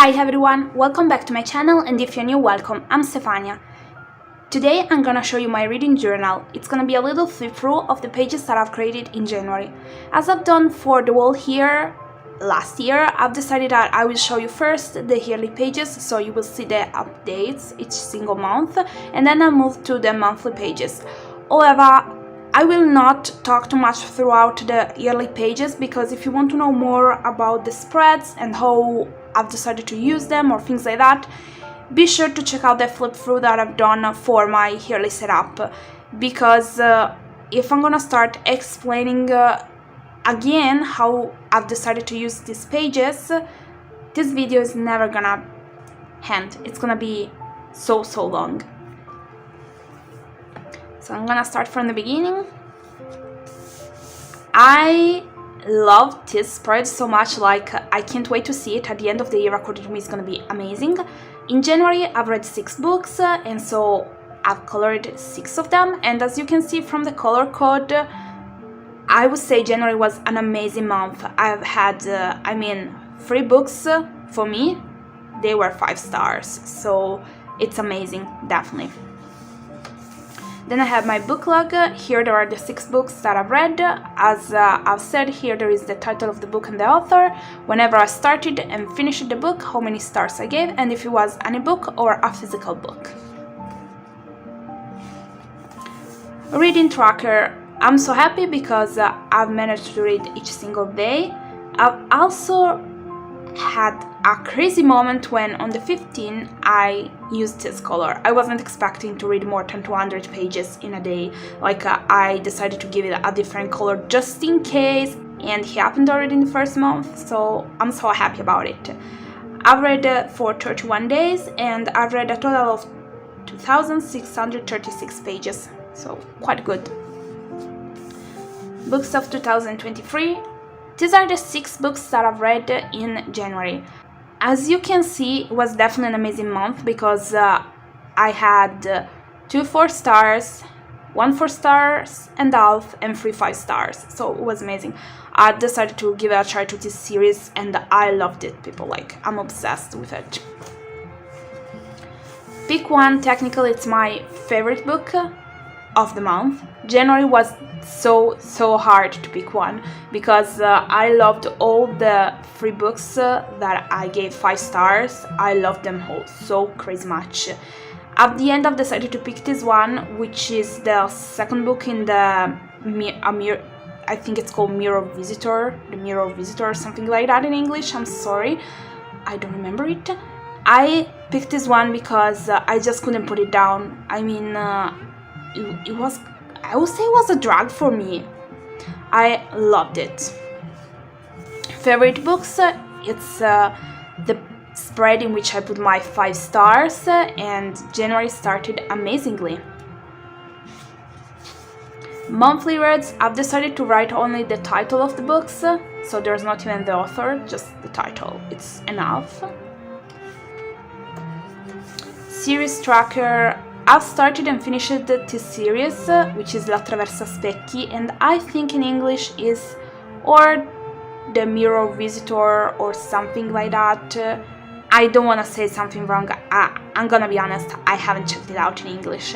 Hi everyone, welcome back to my channel, and if you're new, welcome, I'm Stefania. Today I'm gonna show you my reading journal. It's gonna be a little flip-through of the pages that I've created in January. As I've done for the whole year, last year, I've decided that I will show you first the yearly pages, so you will see the updates each single month, and then I'll move to the monthly pages. However, I will not talk too much throughout the yearly pages, because if you want to know more about the spreads and how I've decided to use them or things like that, be sure to check out the flip through that I've done for my yearly setup, because if I'm gonna start explaining again how I've decided to use these pages, this video is never gonna end. It's gonna be so long. So I'm gonna start from the beginning. I love this spread so much, like I can't wait to see it at the end of the year. According to me, it's gonna be amazing. In January I've read 6 books, and so I've colored 6 of them, and as you can see from the color code, I would say January was an amazing month. I've had 3 books for me, they were 5 stars, so it's amazing, definitely. Then I have my book log. Here there are the 6 books that I've read. As I've said, here there is the title of the book and the author, whenever I started and finished the book, how many stars I gave, and if it was an ebook or a physical book. Reading tracker. I'm so happy because I've managed to read each single day. I've also had a crazy moment when on the 15th I used this color. I wasn't expecting to read more than 200 pages in a day. Like I decided to give it a different color just in case, and it happened already in the first month, so I'm so happy about it. I've read for 31 days, and I've read a total of 2,636 pages, so quite good. Books of 2023. These are the 6 books that I've read in January. As you can see, it was definitely an amazing month, because I had 2 4 stars, 1 4 stars and half, and 3 5 stars, so it was amazing. I decided to give it a try to this series, and I loved it, people. Like, I'm obsessed with it. Pick one. Technically it's my favorite book of the month. January was so hard to pick one, because I loved all the 3 books that I gave 5 stars. I loved them all so crazy much. At the end I've decided to pick this one, which is the second book in the I think it's called Mirror Visitor, the Mirror Visitor or something like that in English. I'm sorry, I don't remember it. I picked this one because I just couldn't put it down. I mean, it was, I would say it was a drag for me. I loved it. Favorite books, it's the spread in which I put my 5 stars, and January started amazingly. Monthly reads, I've decided to write only the title of the books, so there's not even the author, just the title, it's enough. Series tracker. I've started and finished this series, which is La Traversa Specchi, and I think in English is or the Mirror Visitor or something like that. I don't want to say something wrong. I'm gonna be honest, I haven't checked it out in English,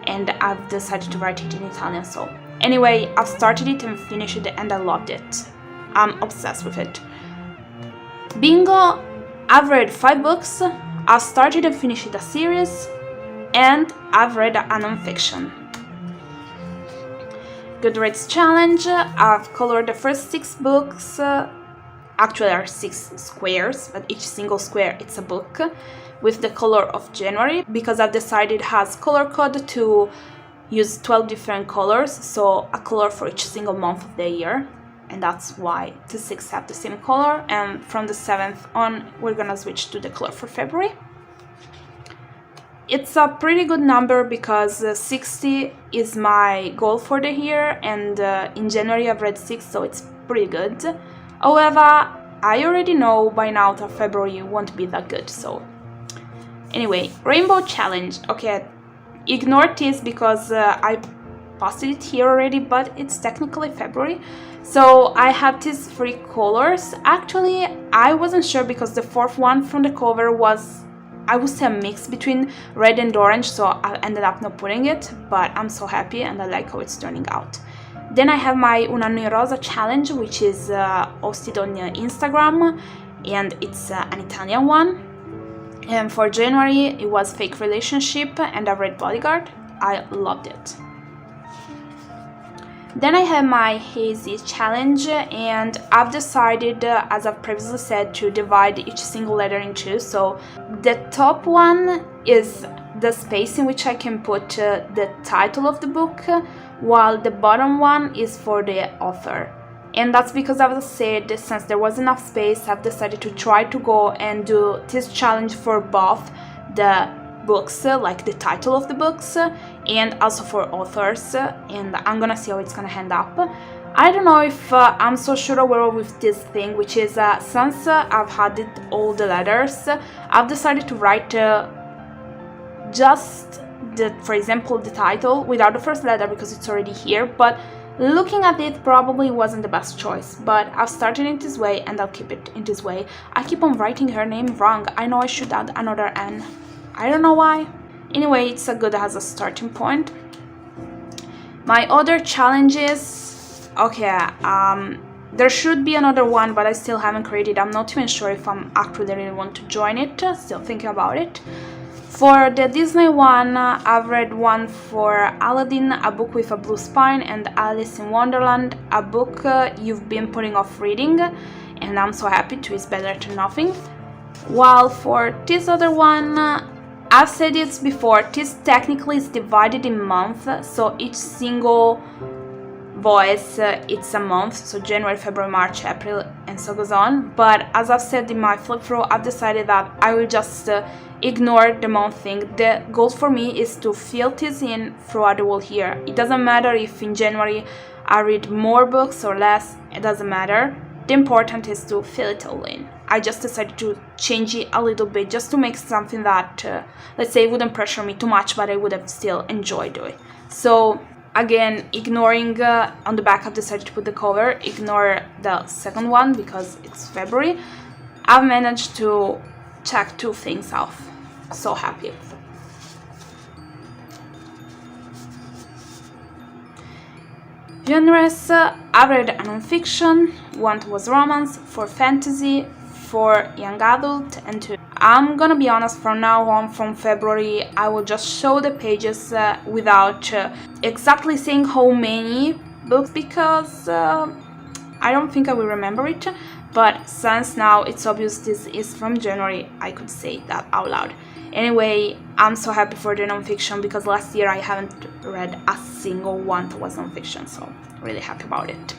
and I've decided to write it in Italian. So anyway, I've started it and finished it, and I loved it. I'm obsessed with it. Bingo. I've read 5 books. I've started and finished a series, and I've read a non-fiction. Goodreads challenge. I've colored the first 6 books. Actually, there are 6 squares, but each single square it's a book with the color of January, because I've decided has color code to use 12 different colors, so a color for each single month of the year, and that's why the 6 have the same color. And from the 7th on, we're gonna switch to the color for February. It's a pretty good number, because 60 is my goal for the year, and in January I've read 6, so it's pretty good. However, I already know by now that February won't be that good, so... Anyway, Rainbow Challenge. Okay, ignore this, because I posted it here already, but it's technically February. So I have these 3 colors. Actually, I wasn't sure because the 4th one from the cover was, I would say, a mix between red and orange, so I ended up not putting it, but I'm so happy and I like how it's turning out. Then I have my Un anno in rosa challenge, which is hosted on Instagram, and it's an Italian one. And for January, it was Fake Relationship, and I read Bodyguard. I loved it. Then I have my Hazy challenge, and I've decided, as I've previously said, to divide each single letter in 2. So the top one is the space in which I can put the title of the book, while the bottom one is for the author. And that's because I've said, since there was enough space, I've decided to try to go and do this challenge for both the books, like the title of the books, and also for authors, and I'm gonna see how it's gonna end up. I don't know if I'm so sure well with this thing, which is since I've added all the letters, I've decided to write just for example, the title without the first letter because it's already here, but looking at it probably wasn't the best choice. But I've started it this way and I'll keep it in this way. I keep on writing her name wrong. I know I should add another N. I don't know why. Anyway, it's a good as a starting point. My other challenges, okay, there should be another one, but I still haven't created. I'm not even sure if I'm actually really want to join it, still thinking about it. For the Disney one, I've read one for Aladdin, a book with a blue spine, and Alice in Wonderland, a book you've been putting off reading, and I'm so happy, 2 is better than nothing. While for this other one, I've said this before, this technically is divided in months, so each single voice it's a month, so January, February, March, April, and so goes on. But as I've said in my flip through, I've decided that I will just ignore the month thing. The goal for me is to fill this in throughout the whole year. It doesn't matter if in January I read more books or less, it doesn't matter. The important is to fill it all in. I just decided to change it a little bit just to make something that, let's say, wouldn't pressure me too much, but I would have still enjoyed doing. So again, ignoring on the back I've decided to put the cover, ignore the second one because it's February. I've managed to check 2 things off. So happy. Genres, I read a non-fiction, 1 was romance, 4 fantasy, 4 young adult, and 2. I'm gonna be honest, from now on, from February, I will just show the pages without exactly saying how many books, because I don't think I will remember it, but since now it's obvious this is from January, I could say that out loud. Anyway, I'm so happy for the non-fiction because last year I haven't read a single one that was non-fiction, so really happy about it.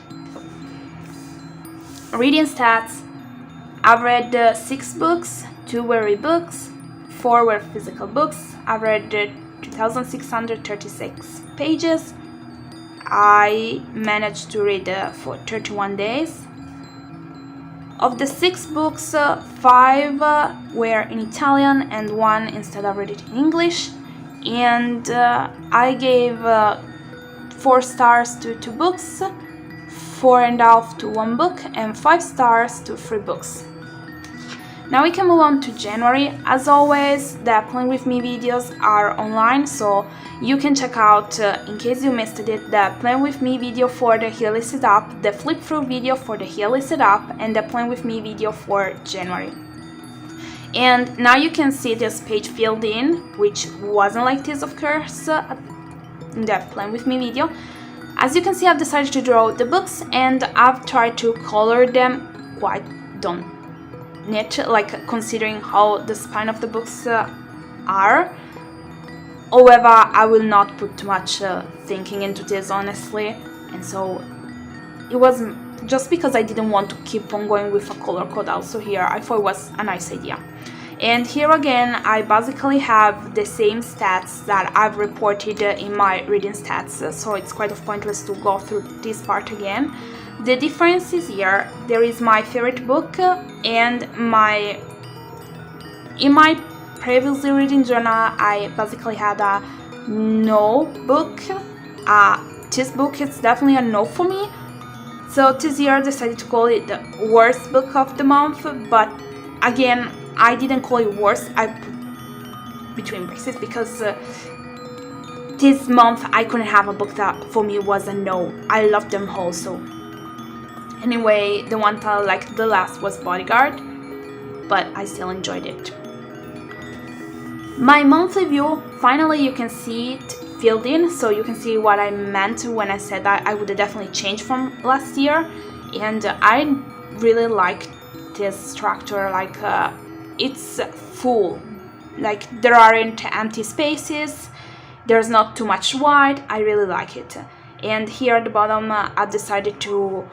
Reading stats, I've read 6 books, 2 were ebooks, 4 were physical books. I've read 2,636 pages. I managed to read for 31 days. Of the 6 books, 5 were in Italian and 1 instead I read it in English. And I gave 4 stars to 2 books, 4.5 to 1 book, and 5 stars to 3 books. Now we can move on to January. As always, the Playing With Me videos are online, so you can check out, in case you missed it, the Playing With Me video for the Here Listed Up, the Flip Through video for the Here Listed Up, and the Playing With Me video for January. And now you can see this page filled in, which wasn't like this, of course, in the Playing With Me video. As you can see, I've decided to draw the books, and I've tried to color them quite done. Like considering how the spine of the books are. However, I will not put too much thinking into this, honestly, and so it was just because I didn't want to keep on going with a color code also here. I thought it was a nice idea. And here again, I basically have the same stats that I've reported in my reading stats, so it's quite pointless to go through this part again. The difference is here, there is my favorite book, and in my previously reading journal I basically had a no book, a this book is definitely a no for me. So this year I decided to call it the worst book of the month, but again, I didn't call it worst, I put between braces, because this month I couldn't have a book that for me was a no. I loved them all. So anyway, the one that I liked the last was Bodyguard, but I still enjoyed it. My monthly view, finally you can see it filled in, so you can see what I meant when I said that I would have definitely changed from last year. And I really like this structure, like it's full, like there aren't empty spaces, there's not too much white. I really like it. And here at the bottom I decided to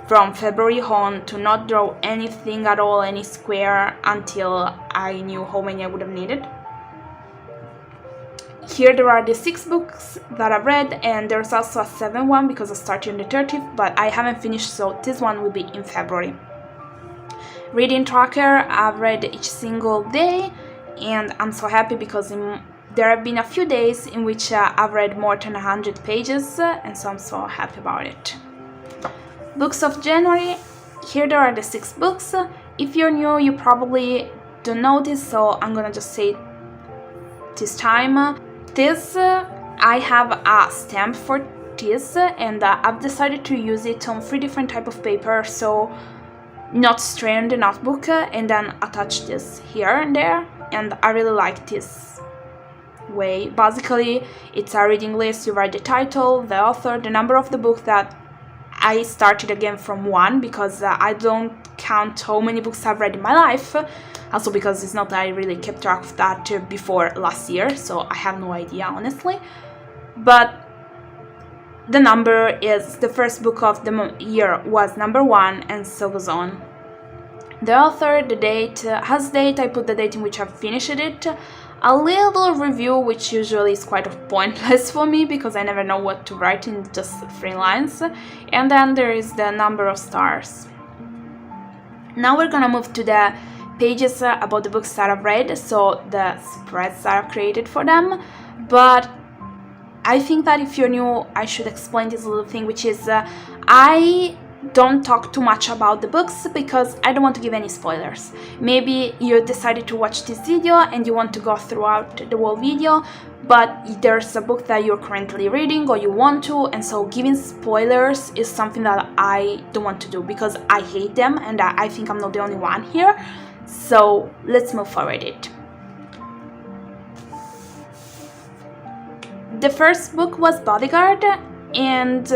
from February on to not draw anything at all, any square, until I knew how many I would have needed. Here there are the 6 books that I've read, and there's also a 7th one because I started on the 30th, but I haven't finished, so this one will be in February. Reading tracker, I've read each single day, and I'm so happy because there have been a few days in which I've read more than 100 pages, and so I'm so happy about it. Books of January, here there are the 6 books. If you're new, you probably don't know this, so I'm gonna just say it this time. This, I have a stamp for this, and I've decided to use it on 3 different types of paper, so not strain the notebook, and then attach this here and there, and I really like this way. Basically, it's a reading list. You write the title, the author, the number of the book. That I started again from 1 because I don't count how many books I've read in my life. Also because it's not that I really kept track of that before last year, so I have no idea honestly. But the number is, the first book of the year was number 1, and so goes on. The author, the date, has date, I put the date in which I finished it. A little review, which usually is quite pointless for me because I never know what to write in just 3 lines. And then there is the number of stars. Now we're gonna move to the pages about the books that I've read, so the spreads that I've created for them. But I think that if you're new, I should explain this little thing, which is I don't talk too much about the books because I don't want to give any spoilers. Maybe you decided to watch this video and you want to go throughout the whole video, but there's a book that you're currently reading or you want to, and so giving spoilers is something that I don't want to do because I hate them, and I think I'm not the only one here. So let's move forward it. The first book was Bodyguard, and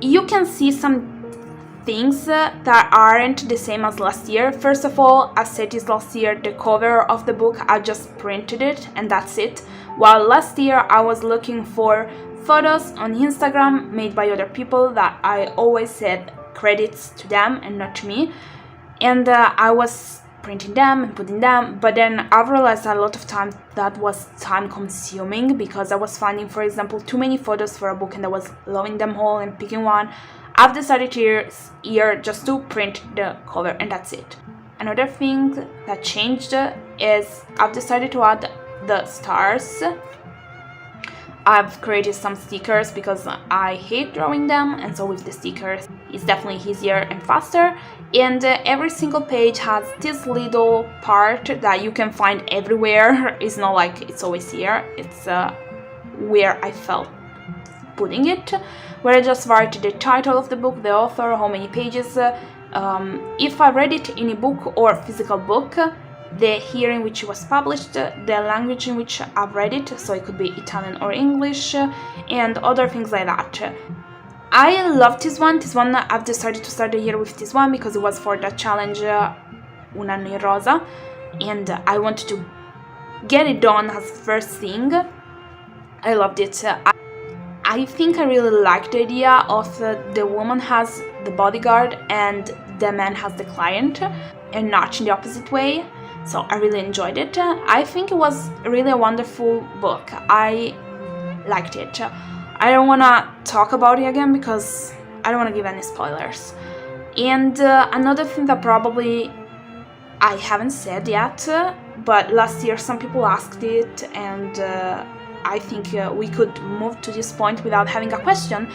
you can see some things that aren't the same as last year. First of all, I said this last year, the cover of the book, I just printed it and that's it. While last year I was looking for photos on Instagram made by other people that I always said credits to them and not to me. And I was printing them and putting them, but then I've realized that a lot of time that was time consuming because I was finding, for example, too many photos for a book and I was loving them all and picking one. I've decided here just to print the cover and that's it. Another thing that changed is I've decided to add the stars. I've created some stickers because I hate drawing them, and so with the stickers it's definitely easier and faster. And every single page has this little part that you can find everywhere. It's not like it's always here, it's where I felt putting it, where I just write the title of the book, the author, how many pages, if I read it in a book or physical book, the year in which it was published, the language in which I've read it, so it could be Italian or English, and other things like that. I love this one. I've decided to start the year with this one because it was for the challenge Un anno in rosa, and I wanted to get it done as first thing. I loved it. I think I really like the idea of the woman has the bodyguard and the man has the client, and not in the opposite way. So I really enjoyed it. I think it was really a wonderful book. I liked it. I don't want to talk about it again because I don't want to give any spoilers. And another thing that probably I haven't said yet, but last year some people asked it and I think we could move to this point without having a question.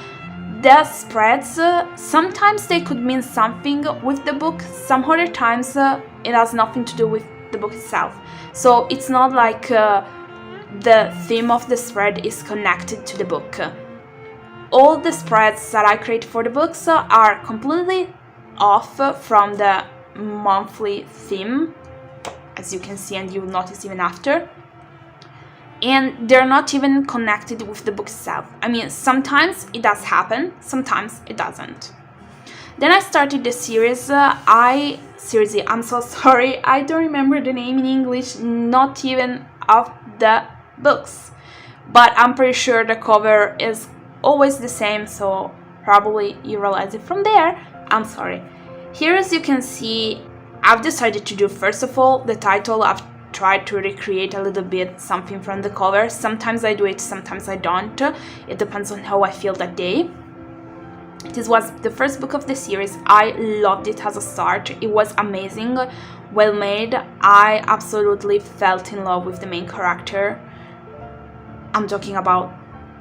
The spreads, sometimes they could mean something with the book, some other times it has nothing to do with the book itself. So it's not like the theme of the spread is connected to the book. All the spreads that I create for the books are completely off from the monthly theme, as you can see and you will notice even after. And they're not even connected with the book itself. I mean, sometimes it does happen, sometimes it doesn't. Then I started the series. Seriously, I'm so sorry, I don't remember the name in English, not even of the books. But I'm pretty sure the cover is always the same, so probably you realize it from there. I'm sorry. Here, as you can see, I've decided to do, first of all, the title. I've tried to recreate a little bit something from the cover. Sometimes I do it, sometimes I don't. It depends on how I feel that day. This was the first book of the series. I loved it as a start. It was amazing, well made. I absolutely felt in love with the main character. I'm talking about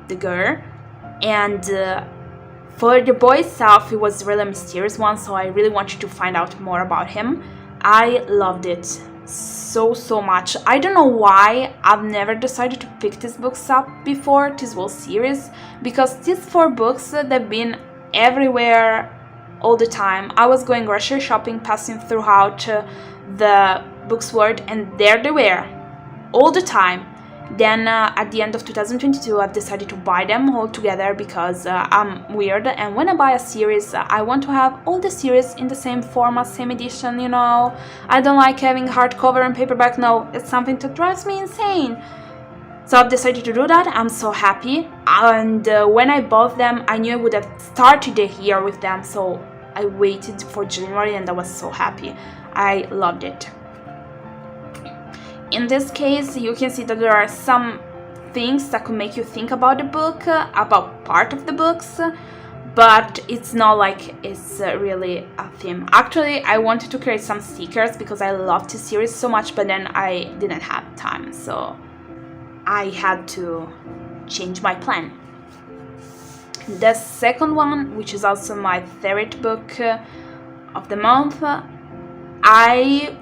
the girl. And for the boy itself, it was really a mysterious one, so I really wanted to find out more about him. I loved it so much. I don't know why I've never decided to pick these books up before, this whole series, because these 4 books, they've been everywhere all the time. I was going grocery shopping, passing throughout the books world, and there they were all the time. Then at the end of 2022, I've decided to buy them all together because I'm weird, and when I buy a series, I want to have all the series in the same format, same edition, you know. I don't like having hardcover and paperback, no, it's something that drives me insane. So I've decided to do that. I'm so happy, and when I bought them, I knew I would have started the year with them, so I waited for January and I was so happy. I loved it. In this case, you can see that there are some things that could make you think about the book, about part of the books, but it's not like it's really a theme. Actually, I wanted to create some stickers because I loved this series so much, but then I didn't have time, so I had to change my plan. The second one, which is also my favorite book of the month, I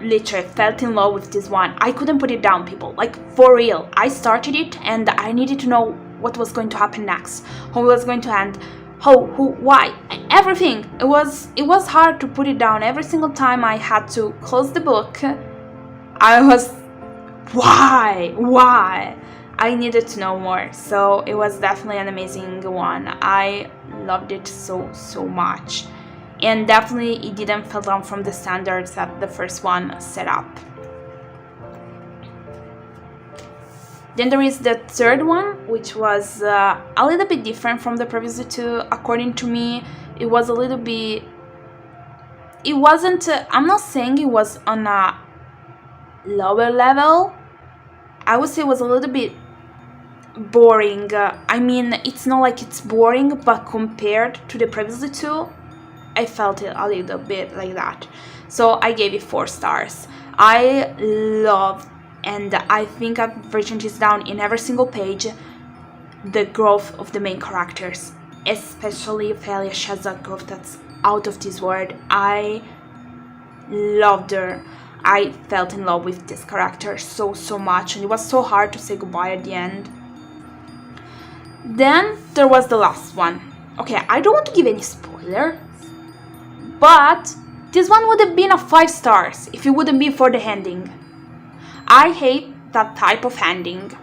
literally fell in love with this one. I couldn't put it down, people, like for real. I started it and I needed to know what was going to happen next, how it was going to end, how, who, why, everything. It was hard to put it down. Every single time I had to close the book, I was, why? I needed to know more. So it was definitely an amazing one. I loved it so much. And definitely it didn't fall down from the standards that the first one set up. Then there is the third one, which was a little bit different from the previous two. According to me, it was a little bit... It wasn't... I'm not saying it was on a lower level. I would say it was a little bit boring. I mean, it's not like it's boring, but compared to the previous two, I felt it a little bit like that. So I gave it 4 stars. I love, and I think I've written this down in every single page, the growth of the main characters. Especially Ophelia, she has a growth that's out of this world. I loved her. I felt in love with this character so much, and it was so hard to say goodbye at the end. Then there was the last one. Okay, I don't want to give any spoiler, but this one would have been a 5 stars if it wouldn't be for the ending. I hate that type of ending.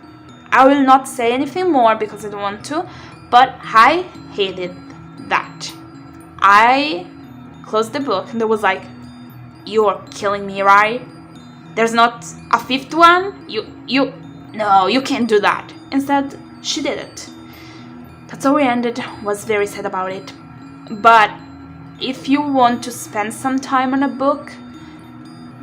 I will not say anything more because I don't want to, but I hated that. I closed the book and it was like, you're killing me, right? There's not a 5th one? No, you can't do that. Instead, she did it. That's how we ended. Was very sad about it. But if you want to spend some time on a book,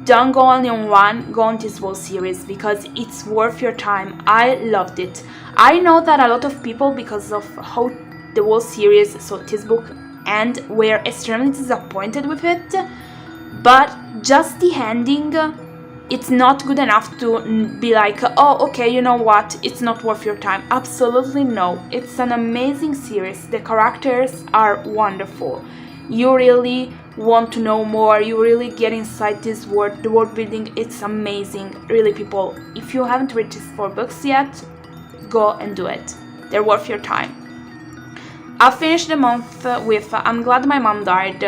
don't go only on one, go on this whole series because it's worth your time. I loved it. I know that a lot of people, because of how the whole series, so this book, and were extremely disappointed with it, but just the ending it's not good enough to be like, oh, okay, you know what, it's not worth your time. Absolutely no. It's an amazing series. The characters are wonderful. You really want to know more. You really get inside this world. The world building, it's amazing. Really, people, if you haven't read these 4 books yet, go and do it. They're worth your time. I finished the month with I'm Glad My Mom Died.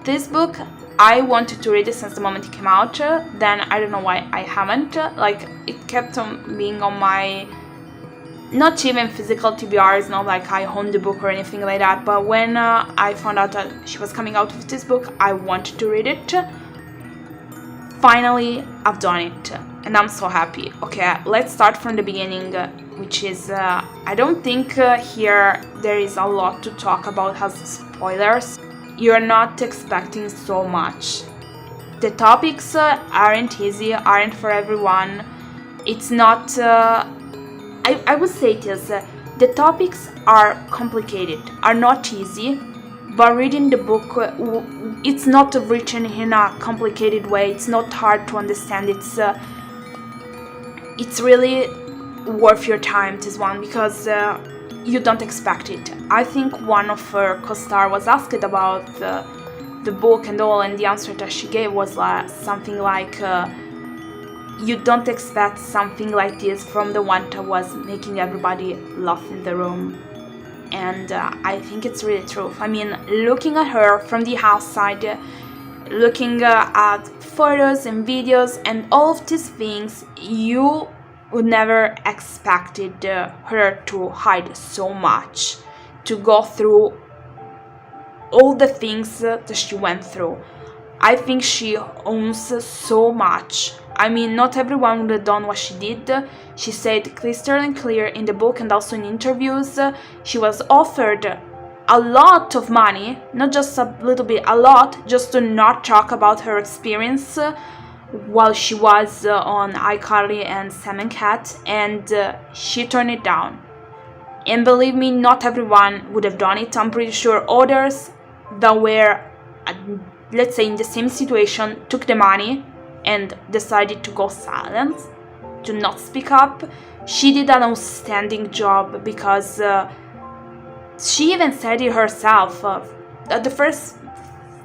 This book, I wanted to read it since the moment it came out, then I don't know why I haven't. Like, it kept on being on my, not even physical TBR, it's not like I owned the book or anything like that, but when I found out that she was coming out with this book, I wanted to read it. Finally, I've done it, and I'm so happy. Okay, let's start from the beginning, which is, I don't think here there is a lot to talk about as spoilers. You're not expecting so much. The topics aren't easy, aren't for everyone. It's not, I would say it is, the topics are complicated, are not easy, but reading the book, it's not written in a complicated way, it's not hard to understand, it's really worth your time, this one, because you don't expect it. I think one of her co-stars was asked about the book and all, and the answer that she gave was something like, you don't expect something like this from the one that was making everybody laugh in the room. And I think it's really true. I mean, looking at her from the outside, looking at photos and videos and all of these things, you would never expected her to hide so much, to go through all the things that she went through. I think she owns so much. I mean, not everyone would have done what she did. She said crystal and clear in the book and also in interviews. She was offered a lot of money, not just a little bit, a lot, just to not talk about her experience while she was on iCarly and Sam and Cat, and she turned it down. And believe me, not everyone would have done it. I'm pretty sure others that were, let's say, in the same situation, took the money and decided to go silent, to not speak up. She did an outstanding job because she even said it herself. At the first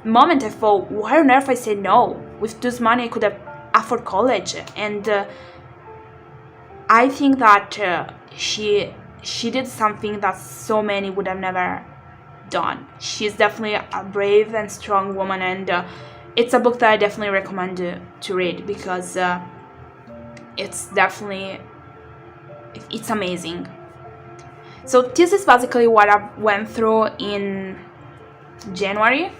moment I thought, why on earth I said no? With this money I could have afford college. And I think that she did something that so many would have never done. She's definitely a brave and strong woman, and it's a book that I definitely recommend to read, because it's definitely, it's amazing. So this is basically what I went through in January.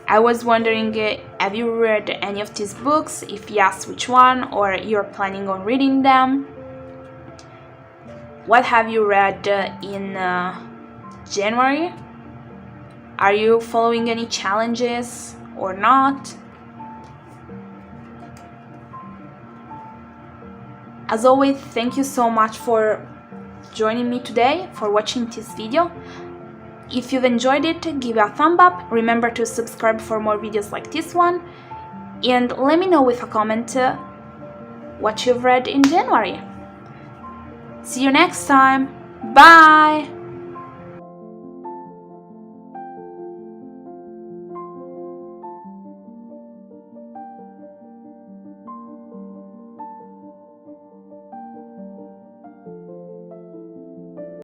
I was wondering, have you read any of these books? If yes, which one? Or you're planning on reading them? What have you read in January? Are you following any challenges or not? As always, thank you so much for joining me today, for watching this video. If you've enjoyed it, give it a thumb up. Remember to subscribe for more videos like this one. And let me know with a comment what you've read in January. See you next time. Bye!